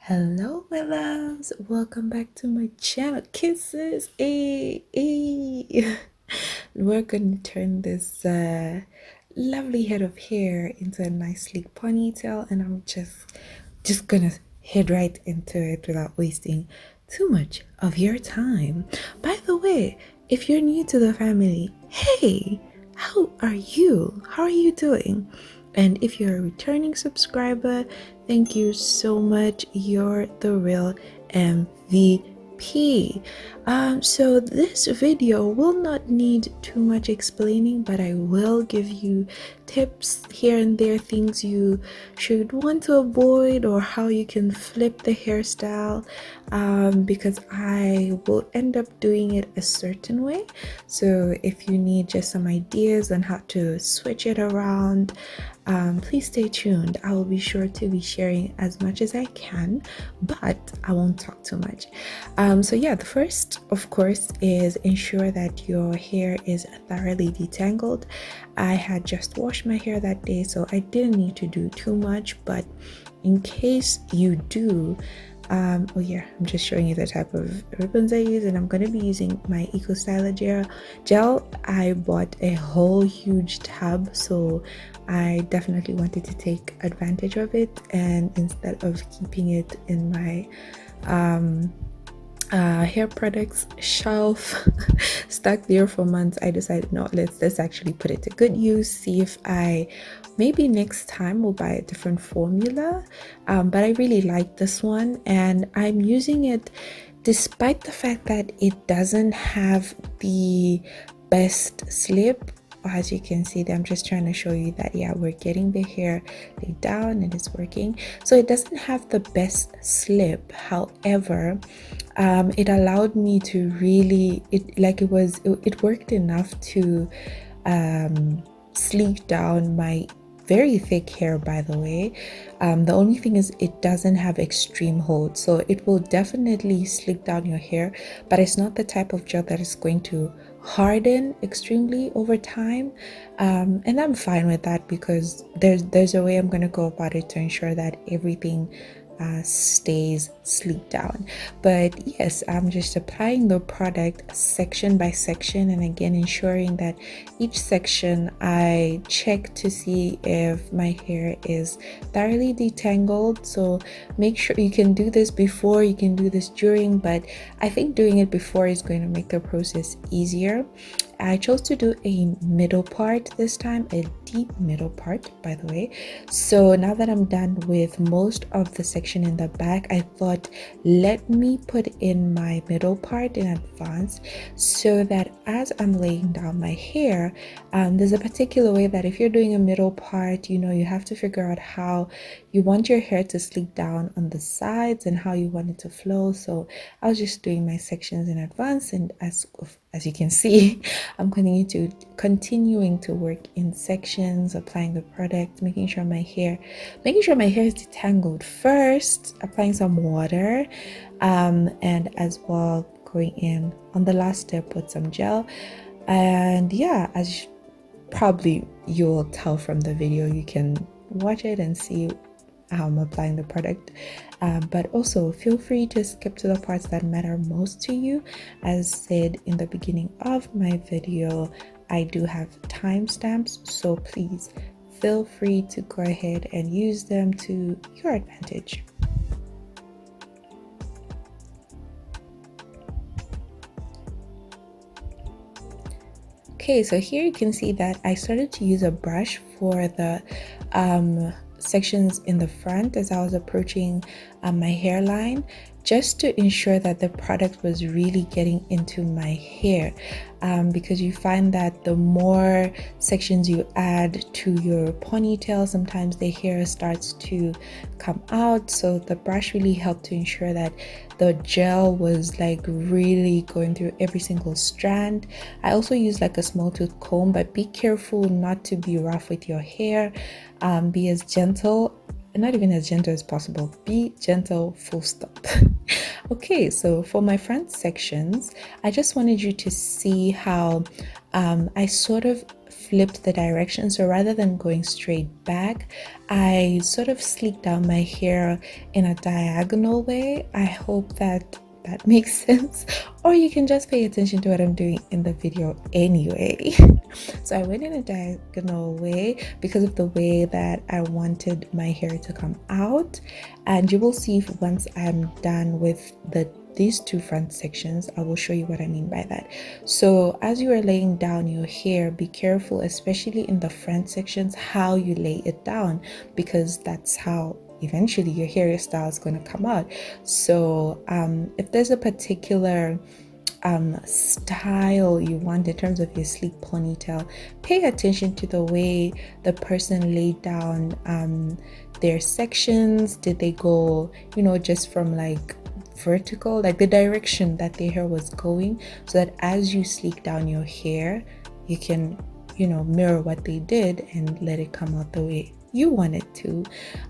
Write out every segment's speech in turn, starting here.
Hello, my loves. Welcome back to my channel. Kisses. We're going to turn this lovely head of hair into a nice sleek ponytail, and I'm just gonna head right into it without wasting too much of your time. By the way, if you're new to the family, hey, how are you? How are you doing? And if you're a returning subscriber, thank you so much. You're the real MVP. So this video will not need too much explaining, but I will give you tips here and there, things you should want to avoid, or how you can flip the hairstyle, because I will end up doing it a certain way. So if you need just some ideas on how to switch it around, please stay tuned. I will be sure to be sharing as much as I can, but I won't talk too much. So yeah, the first, of course, is ensure that your hair is thoroughly detangled. I had just washed my hair that day, so I didn't need to do too much, but in case you do, oh yeah, I'm just showing you the type of ribbons I use, and I'm going to be using my Eco Styler gel. I bought a whole huge tub, so I definitely wanted to take advantage of it, and instead of keeping it in my hair products shelf stuck there for months, I decided, no, let's actually put it to good use. See if I maybe next time will buy a different formula, but I really like this one, and I'm using it despite the fact that it doesn't have the best slip. As you can see there, I'm just trying to show you that, yeah, we're getting the hair laid down and it's working. So it doesn't have the best slip. However, it allowed me to really, it worked enough to sleek down my very thick hair, by the way. The only thing is it doesn't have extreme hold, so it will definitely sleek down your hair, but it's not the type of gel that is going to harden extremely over time, and I'm fine with that, because there's a way I'm going to go about it to ensure that everything stays sleek down. But yes, I'm just applying the product section by section, and again ensuring that each section I check to see if my hair is thoroughly detangled. So make sure you can do this before, you can do this during, but I think doing it before is going to make the process easier. I chose to do a middle part this time, a deep middle part, by the way. So now that I'm done with most of the section in the back, I thought, let me put in my middle part in advance, so that as I'm laying down my hair, there's a particular way that if you're doing a middle part, you know, you have to figure out how you want your hair to sleek down on the sides and how you want it to flow. So I was just doing my sections in advance, and as you can see, I'm continuing to work in sections, applying the product, making sure my hair is detangled first, applying some water, and as well going in on the last step with some gel. And yeah, as probably you'll tell from the video, you can watch it and see how I'm applying the product, but also feel free to skip to the parts that matter most to you. As said in the beginning of my video, I do have timestamps, so please feel free to go ahead and use them to your advantage. Okay, so here you can see that I started to use a brush for the sections in the front as I was approaching my hairline, just to ensure that the product was really getting into my hair, because you find that the more sections you add to your ponytail, sometimes the hair starts to come out. So the brush really helped to ensure that the gel was like really going through every single strand. I also use like a small tooth comb, but be careful not to be rough with your hair. Be as gentle, not even as gentle as possible, be gentle, full stop. Okay, so for my front sections, I just wanted you to see how I sort of flipped the direction. So rather than going straight back, I sort of sleeked down my hair in a diagonal way. I hope that makes sense, or you can just pay attention to what I'm doing in the video anyway. So I went in a diagonal way because of the way that I wanted my hair to come out, and you will see once I'm done with these two front sections, I will show you what I mean by that. So as you are laying down your hair, be careful, especially in the front sections, how you lay it down, because that's how eventually your hairstyle is going to come out. So if there's a particular style you want in terms of your sleek ponytail, pay attention to the way the person laid down their sections. Did they go, just from like vertical, like the direction that their hair was going, so that as you sleek down your hair, you can mirror what they did and let it come out the way you want it to.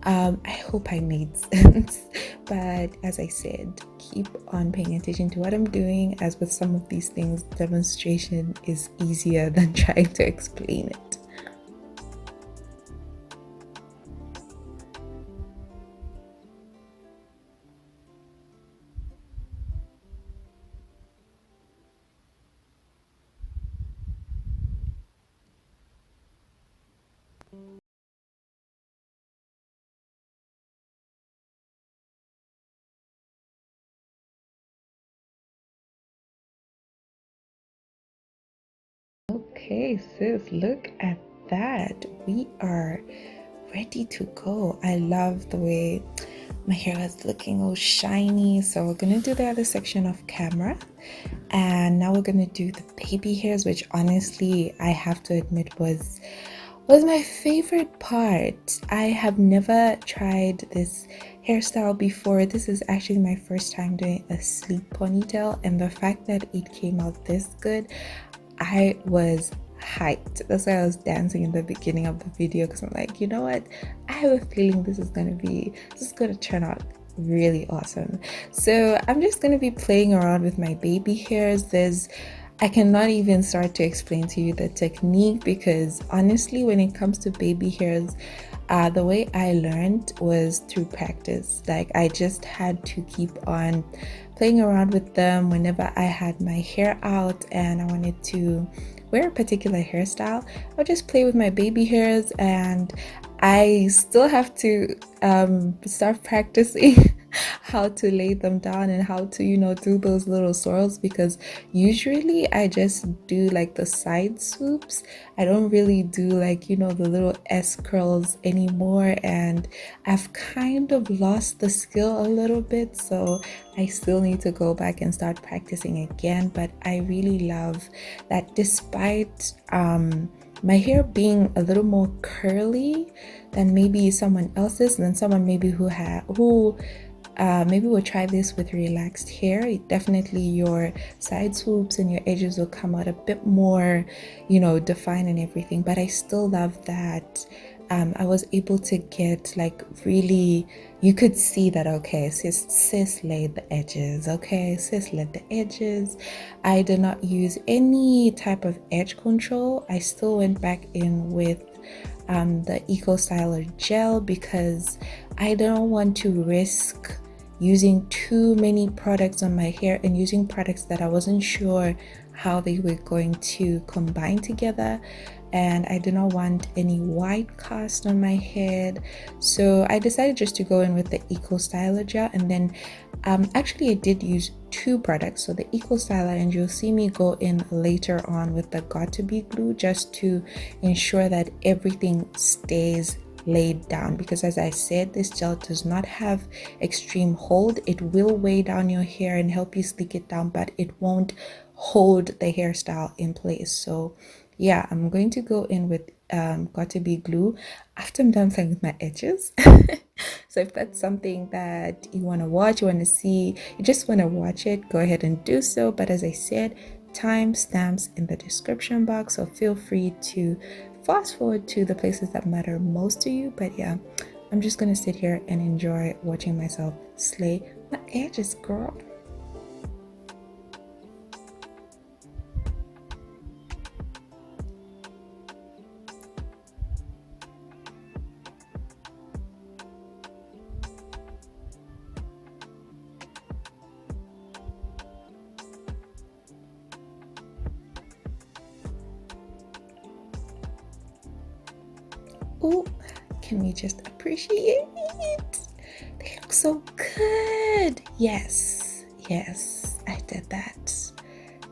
I hope I made sense, but as I said, keep on paying attention to what I'm doing, as with some of these things, demonstration is easier than trying to explain it. Okay, sis, look at that. We are ready to go. I love the way my hair is looking all shiny. So we're gonna do the other section of camera, and now we're gonna do the baby hairs, which honestly I have to admit was my favorite part. I have never tried this hairstyle before. This is actually my first time doing a sleek ponytail, and the fact that it came out this good, I was hyped. That's why I was dancing in the beginning of the video, because I'm like, you know what, I have a feeling this is gonna turn out really awesome. So I'm just gonna be playing around with my baby hairs. I cannot even start to explain to you the technique, because honestly, when it comes to baby hairs, the way I learned was through practice. Like, I just had to keep on playing around with them whenever I had my hair out and I wanted to wear a particular hairstyle. I'll just play with my baby hairs, and I still have to start practicing how to lay them down and how to do those little swirls, because usually I just do like the side swoops. I don't really do like the little S curls anymore, and I've kind of lost the skill a little bit, so I still need to go back and start practicing again. But I really love that despite my hair being a little more curly than maybe someone else's, and then someone maybe who maybe will try this with relaxed hair, definitely your side swoops and your edges will come out a bit more defined and everything. But I still love that I was able to get like really, you could see that, okay, sis laid the edges, okay, sis laid the edges. I did not use any type of edge control. I still went back in with the Eco Styler gel, because I don't want to risk using too many products on my hair and using products that I wasn't sure how they were going to combine together, and I do not want any white cast on my head. So I decided just to go in with the Eco Styler gel, and then actually I did use two products, so the Eco Styler, and you'll see me go in later on with the Got to Be glue, just to ensure that everything stays laid down, because as I said, this gel does not have extreme hold. It will weigh down your hair and help you sleek it down, but it won't hold the hairstyle in place. So yeah, I'm going to go in with Got to Be glue after I'm done playing with my edges. So if that's something that you want to watch, you want to see, you just want to watch it, go ahead and do so. But as I said, timestamps in the description box, so feel free to fast forward to the places that matter most to you. But yeah, I'm just gonna sit here and enjoy watching myself slay my edges, girl. Oh, can we just appreciate it? They look so good. Yes, I did that.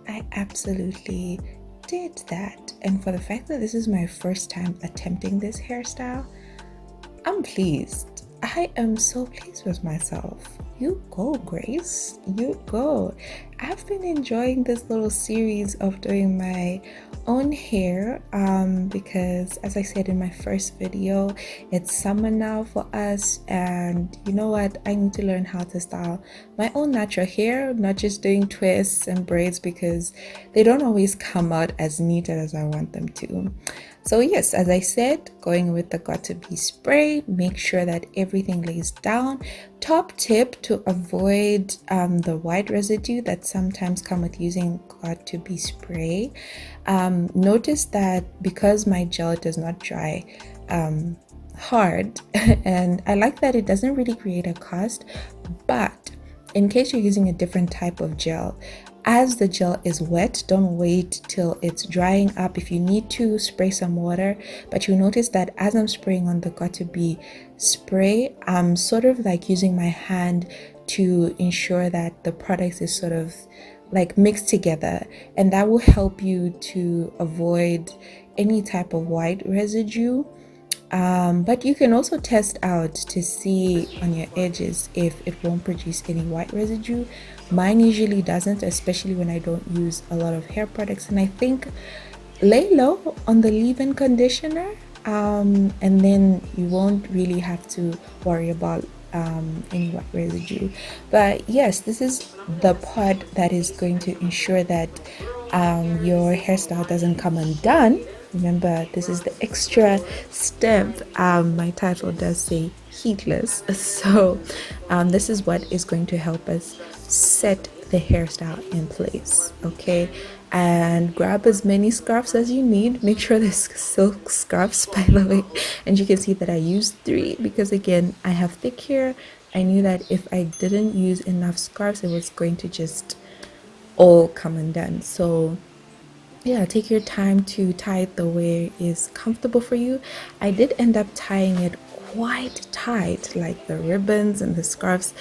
I absolutely did that. And for the fact that this is my first time attempting this hairstyle, I'm pleased. I am so pleased with myself. You go, Grace. You go. I've been enjoying this little series of doing my own hair because, as I said in my first video, it's summer now for us, and you know what, I need to learn how to style my own natural hair, not just doing twists and braids because they don't always come out as neat as I want them to. So yes, as I said, going with the got2b spray, make sure that everything lays down. Top tip to avoid the white residue that sometimes come with using got2b spray. Notice that because my gel does not dry hard, and I like that it doesn't really create a cast, but in case you're using a different type of gel, as the gel is wet, don't wait till it's drying up. If you need to, spray some water, but you notice that as I'm spraying on the got2b spray, I'm sort of like using my hand to ensure that the product is sort of like mixed together, and that will help you to avoid any type of white residue. But you can also test out to see on your edges if it won't produce any white residue. Mine usually doesn't, especially when I don't use a lot of hair products. And I think lay low on the leave-in conditioner, and then you won't really have to worry about any white residue. But yes, this is the part that is going to ensure that your hairstyle doesn't come undone. Remember, this is the extra step. My title does say heatless, so this is what is going to help us set the hairstyle in place. Okay, and grab as many scarves as you need. Make sure there's silk scarves, by the way, and you can see that I used 3 because again, I have thick hair. I knew that if I didn't use enough scarves, it was going to just all come undone. So yeah, take your time to tie it the way is comfortable for you. I did end up tying it quite tight, like the ribbons and the scarves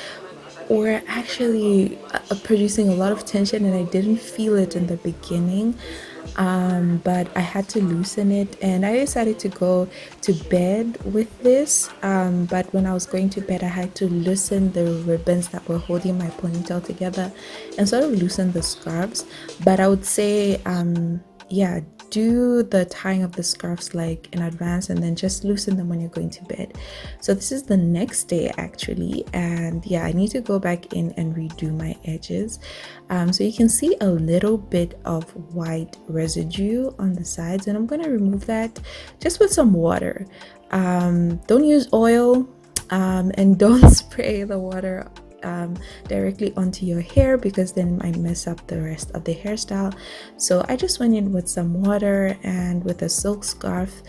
were actually producing a lot of tension, and I didn't feel it in the beginning, but I had to loosen it, and I decided to go to bed with this. But when I was going to bed, I had to loosen the ribbons that were holding my ponytail together and sort of loosen the scarves. But I would say yeah, do the tying of the scarves like in advance and then just loosen them when you're going to bed. So this is the next day actually, and yeah, I need to go back in and redo my edges. So you can see a little bit of white residue on the sides, and I'm going to remove that just with some water. Don't use oil, and don't spray the water directly onto your hair because then it might mess up the rest of the hairstyle. So I just went in with some water and with a silk scarf,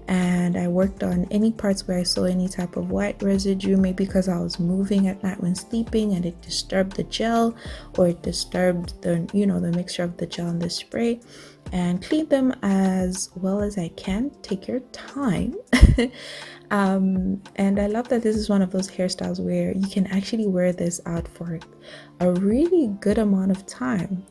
and I worked on any parts where I saw any type of white residue, maybe because I was moving at night when sleeping and it disturbed the gel, or it disturbed the, you know, the mixture of the gel and the spray, and clean them as well as I can. Take your time. And I love that this is one of those hairstyles where you can actually wear this out for a really good amount of time.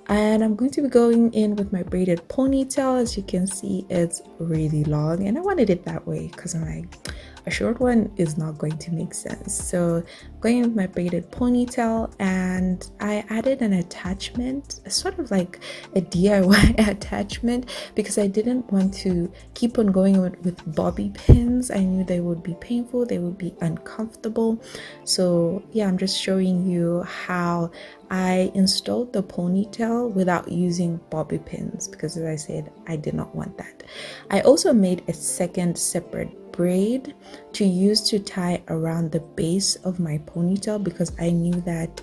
And I'm going to be going in with my braided ponytail. As you can see, it's really long, and I wanted it that way because I'm like, a short one is not going to make sense. So I'm going in with my braided ponytail, and I added an attachment, sort of like a DIY attachment, because I didn't want to keep on going with bobby pins. I knew they would be painful, they would be uncomfortable. So yeah, I'm just showing you how I installed the ponytail without using bobby pins, because as I said, I did not want that. I also made a second separate braid to use to tie around the base of my ponytail, because I knew that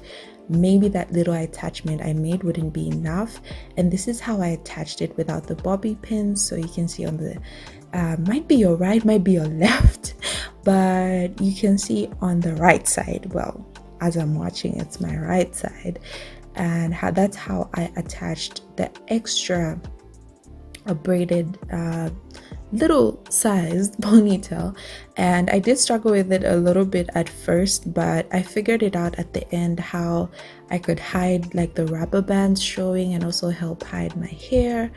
maybe that little attachment I made wouldn't be enough, and this is how I attached it without the bobby pins. So you can see on the might be your right, might be your left, but you can see on the right side, well, as I'm watching, it's my right side, and that's how I attached the extra braided little sized ponytail, and I did struggle with it a little bit at first, but I figured it out at the end how I could hide like the rubber bands showing and also help hide my hair.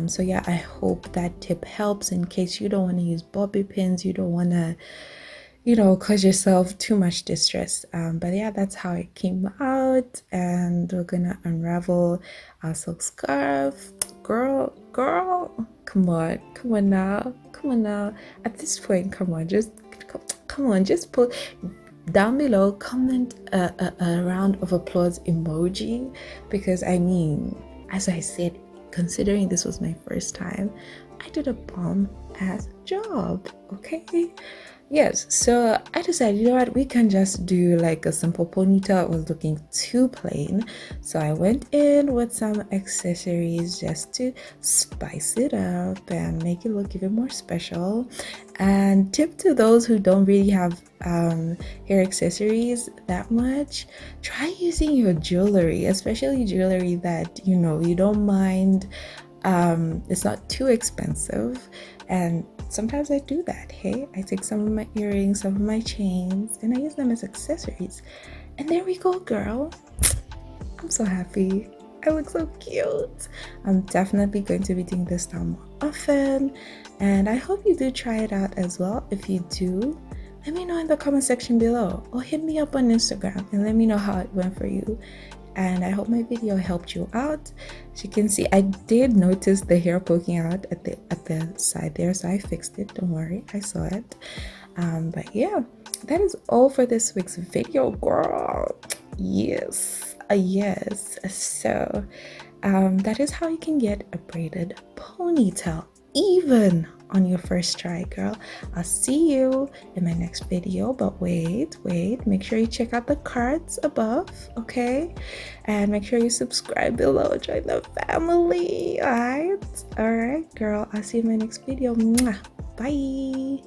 So yeah, I hope that tip helps in case you don't want to use bobby pins, you don't want to, you know, cause yourself too much distress. But yeah, that's how it came out, and we're gonna unravel our silk scarf. Girl, come on now, come on now. At this point, come on, come on, just put down below, comment a round of applause emoji, because I mean, as I said, considering this was my first time, I did a bomb ass job. Okay. Yes, so I decided, you know what, we can just do like a simple ponytail. It was looking too plain, so I went in with some accessories just to spice it up and make it look even more special. And tip to those who don't really have hair accessories that much, try using your jewelry, especially jewelry that you know you don't mind. It's not too expensive, and sometimes I do that. Hey, I take some of my earrings, some of my chains, and I use them as accessories, and there we go, girl. I'm so happy. I look so cute. I'm definitely going to be doing this style more often, and I hope you do try it out as well. If you do, let me know in the comment section below, or hit me up on Instagram and let me know how it went for you. And I hope my video helped you out. As you can see, I did notice the hair poking out at the side there, so I fixed it. Don't worry, I saw it. But yeah, that is all for this week's video, girl. Yes, yes. So that is how you can get a braided ponytail, even on your first try, girl. I'll see you in my next video, but wait, make sure you check out the cards above, okay? And make sure you subscribe below, join the family. All right, girl, I'll see you in my next video. Mwah. Bye.